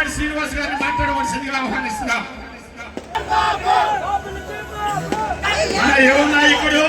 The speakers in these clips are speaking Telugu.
పెద్దవాడి శ్రీనివాస్ గారిని మాట్లాడవలసిందిగా ఆహ్వానిస్తున్నాం. మన యువ నాయకుడు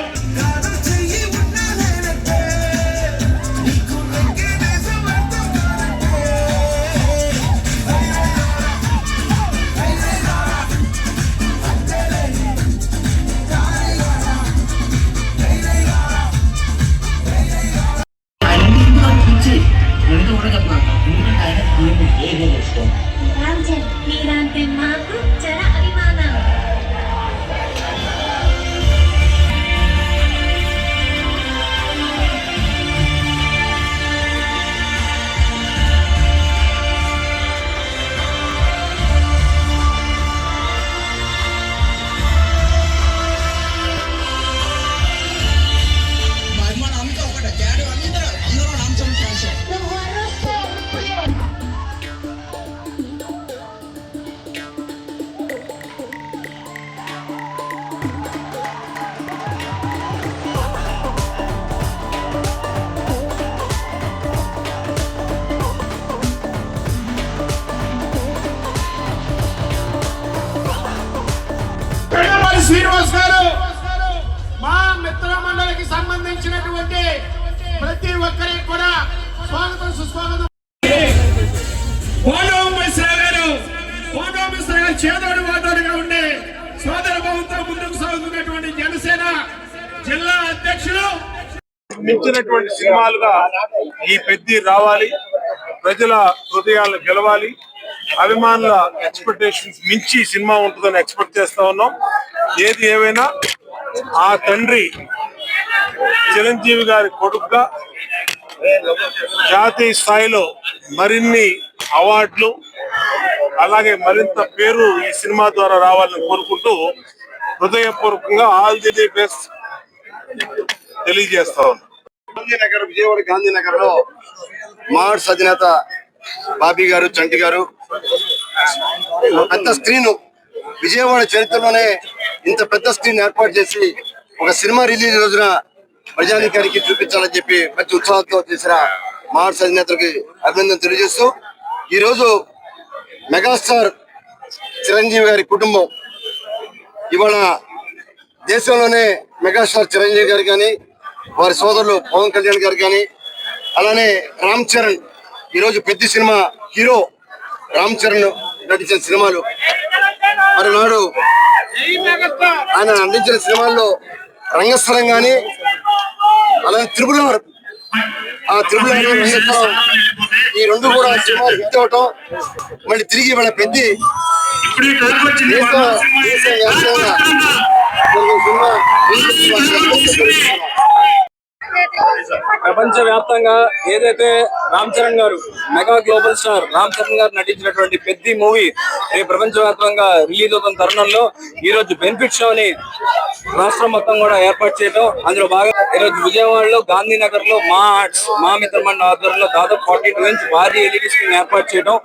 శ్రీనివాస్ గారు మా మిత్ర మండలికి సంబంధించినటువంటి ప్రతి ఒక్కరికి కూడా స్వాగతం సుస్వాగతం. మిశ్రా గారు చేదోడు వాదోడుగా ఉండే సోదర భావంతో ముందుకు సాగుతున్నటువంటి జనసేన జిల్లా అధ్యక్షులు. మించినటువంటి సినిమాలుగా ఈ పెద్ది రావాలి, ప్రజల హృదయాలను గెలవాలి, అభిమానుల ఎక్స్పెక్టేషన్స్ మించి సినిమా ఉంటుందని ఎక్స్పెక్ట్ చేస్తా ఉన్నాం. ఏది ఏమైనా ఆ తండ్రి చిరంజీవి గారి కొడుకుగా జాతీయ స్థాయిలో మరిన్ని అవార్డులు అలాగే మరింత పేరు ఈ సినిమా ద్వారా రావాలని కోరుకుంటూ హృదయపూర్వకంగా ఆల్ ది బెస్ట్ తెలియజేస్తా ఉన్నాం. గాంధీనగర్, విజయవాడ గాంధీనగర్ లో మార్స్ అధినేత బాబీ గారు, చంటి గారు పెద్ద స్క్రీన్, విజయవాడ చరిత్రలోనే ఇంత పెద్ద స్క్రీన్ ఏర్పాటు చేసి ఒక సినిమా రిలీజ్ రోజున ప్రజానికానికి చూపించాలని చెప్పి మంచి ఉత్సాహంతో చేసిన మార్స్ అధినేతకి అభినందన తెలియజేస్తూ, ఈరోజు మెగాస్టార్ చిరంజీవి గారి కుటుంబం ఇవాళ దేశంలోనే మెగాస్టార్ చిరంజీవి గారు కానీ, వారి సోదరులు పవన్ కళ్యాణ్ గారు కానీ, అలానే రామ్ చరణ్, ఈరోజు పెద్ద సినిమా హీరో రామ్ చరణ్ నటించిన సినిమాలు, మరి నాడు ఆయన అందించిన సినిమాల్లో రంగస్థలం కానీ, అలానే త్రిపుల్ ఆర్, ఆ త్రిపుల్ ఆర్ రంగస్థలం, ఈ రెండు కూడా సినిమాలు హిట్ అవటం, మళ్ళీ తిరిగి వాళ్ళ పెద్ద ప్రపంచ వ్యాప్తంగా ఏదైతే రామ్ చరణ్ గారు, mega global star Ram Charan గారు నటించినటువంటి పెద్ద మూవీ ప్రపంచ వ్యాప్తంగా రిలీజ్ అవుతున్న తరుణంలో ఈ రోజు బెనిఫిట్ షోని రాష్ట్రం మొత్తం కూడా ఏర్పాటు చేయడం, అందులో బాగా ఈరోజు విజయవాడలో గాంధీనగర్ లో మా మిత్రమండలి ఆధ్వర్యంలో దాదాపు 42 ఇంచ్ భారీ ఎల్ఈడి స్క్రీన్ ఏర్పాటు చేయడం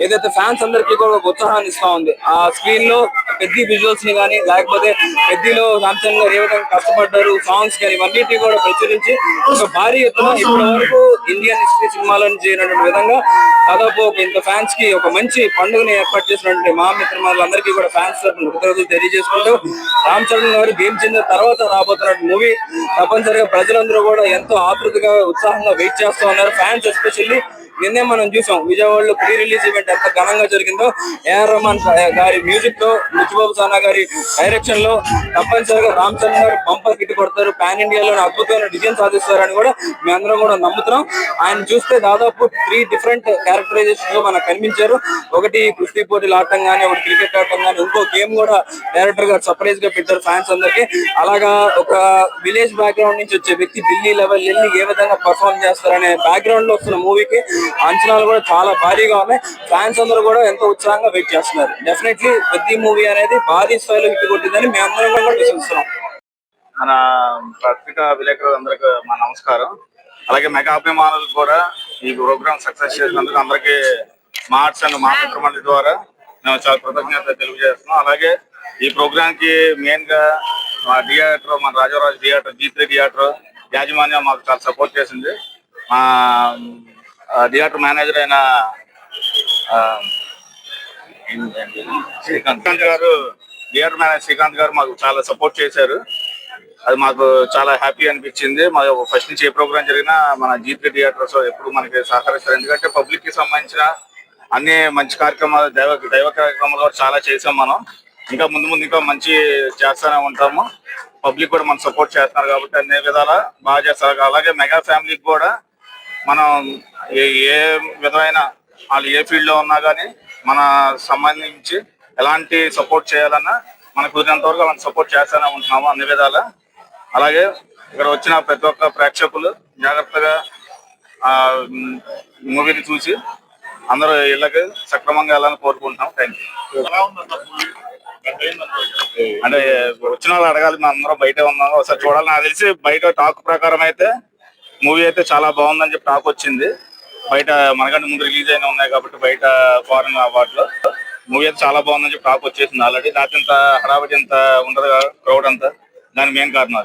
ఏదైతే ఫ్యాన్స్ అందరికీ కూడా ఒక ఉత్సాహాన్ని ఇస్తా ఉంది. ఆ స్క్రీన్ లో పెద్ద విజువల్స్ ని కానీ, లేకపోతే పెద్దలో రామ్ చరణ్ గారు ఏ విధంగా కష్టపడ్డారు, సాంగ్స్ కానీ ఇవన్నిటినీ కూడా ప్రచురించి ఒక భారీ ఎత్తున ఇప్పటి వరకు ఇండియన్ హిస్టరీ సినిమాలను చేయనటువంటి విధంగా దాదాపు ఇంత ఫ్యాన్స్ కి ఒక మంచి పండుగని ఏర్పాటు చేసినటువంటి మా మిత్రమండలందరికీ కూడా ఫ్యాన్స్ కృతజ్ఞతలు తెలియజేసుకుంటూ, రామ్ చరణ్ గారు గేమ్ చేంజర్ తర్వాత రాబోతున్న మూవీ తప్పనిసరిగా ప్రజలందరూ కూడా ఎంతో ఆతృతగా ఉత్సాహంగా వెయిట్ చేస్తూ ఉన్నారు. ఫ్యాన్స్ ఎస్పెషల్లీ నిన్నే మనం చూసాం విజయవాడలో ప్రీ రిలీజ్ ఈవెంట్ ఎంత ఘనంగా జరిగిందో. ఏఆర్ రెహమాన్ గారి మ్యూజిక్ తో, ముచ్చిబాబు సానా గారి డైరెక్షన్ లో తప్పనిసరిగా రామ్ చరణ్ గారు బంపర్ హిట్ కొడతారు, పాన్ ఇండియాలో అద్భుతమైన విజయం సాధిస్తారని కూడా మేమందరం కూడా నమ్ముతున్నాం. ఆయన చూస్తే దాదాపు 3 డిఫరెంట్ క్యారెక్టరైజేషన్ లో మనకు కనిపించారు. ఒకటి కుస్తీ పోటీలు ఆడటం కానీ, ఒకటి క్రికెట్ ఆడటం కానీ, ఇంకో గేమ్ కూడా డైరెక్టర్ గారు సర్ప్రైజ్ గా పెట్టారు ఫ్యాన్స్ అందరికి. అలాగా ఒక విలేజ్ బ్యాక్గ్రౌండ్ నుంచి వచ్చే వ్యక్తి ఢిల్లీ లెవెల్ వెళ్ళి ఏ విధంగా పర్ఫార్మ్ చేస్తారనే బ్యాక్గ్రౌండ్ లో వస్తున్న మూవీకి అంచనాలు కూడా చాలా భారీగా ఉన్నాయి. ఫ్యాన్స్ అందరూ కూడా ఎంతో ఉత్సాహంగా వెయిట్ చేస్తున్నారు. డెఫినెట్లీ పెద్ద మూవీ అనేది భారీ స్థాయిలో హిట్ కొట్టిందని మేము అందరం కూడా విశ్వసిస్తున్నాం. మన పత్రికా విలేకరులందరికీ మా నమస్కారం. అలాగే మెగా అభిమానులకు కూడా ఈ ప్రోగ్రామ్ సక్సెస్ చేసినందుకు అందరికీ మార్ట్స్ అండ్ మా మిత్రమండలి ద్వారా మేము చాలా కృతజ్ఞత తెలియజేస్తున్నాం. అలాగే ఈ ప్రోగ్రామ్ కి మెయిన్ గా మా థియేటర్, మన రాజారాజు థియేటర్, G3 థియేటర్ యాజమాన్యం మాకు చాలా సపోర్ట్ చేసింది. మా థియేటర్ మేనేజర్ అయిన శ్రీకాంత్ గారు, థియేటర్ మేనేజర్ శ్రీకాంత్ గారు మాకు చాలా సపోర్ట్ చేశారు. అది మాకు చాలా హ్యాపీ అనిపించింది. మా ఫస్ట్ నుంచి ఏ ప్రోగ్రామ్ జరిగినా మన జీపీ థియేటర్స్ ఎప్పుడు మనకి సహకరిస్తారు. ఎందుకంటే పబ్లిక్ కి సంబంధించిన అన్ని మంచి కార్యక్రమాలు, దైవ కార్యక్రమాలు కూడా చాలా చేసాం మనం. ఇంకా ముందు ఇంకా మంచి చేస్తూనే ఉంటాము. పబ్లిక్ కూడా మనం సపోర్ట్ చేస్తున్నారు కాబట్టి అన్ని విధాలా బాగా చేస్తారు. అలాగే మెగా ఫ్యామిలీకి కూడా మనం ఏ విధమైన వాళ్ళు ఏ ఫీల్డ్ లో ఉన్నా కానీ మన సంబంధించి ఎలాంటి సపోర్ట్ చేయాలన్నా మనకు కుదిరినంత వరకు అలాంటి సపోర్ట్ చేస్తూనే ఉంటున్నాము అన్ని విధాలా. అలాగే ఇక్కడ వచ్చిన ప్రతి ఒక్క ప్రేక్షకులు జాగ్రత్తగా మూవీని చూసి అందరూ ఇళ్ళకి సక్రమంగా వెళ్ళాలని కోరుకుంటున్నాం. Thank you. అంటే వచ్చిన వాళ్ళు అడగాలి, మేము అందరం బయట ఉన్నాము, ఒకసారి చూడాలి. నాకు తెలిసి బయట టాక్ ప్రకారం అయితే మూవీ అయితే చాలా బాగుందని చెప్పి టాక్ వచ్చింది. బయట మనకంటే ముందు రిలీజ్ అయినా ఉన్నాయి కాబట్టి బయట ఫారెన్ వాటిలో మూవీ అయితే చాలా బాగుందని చెప్పి టాక్ వచ్చేసింది ఆల్రెడీ. దాని ఇంత హడావిడి ఇంత ఉండదు క్రౌడ్ అంతా, దానికి మెయిన్ కారణం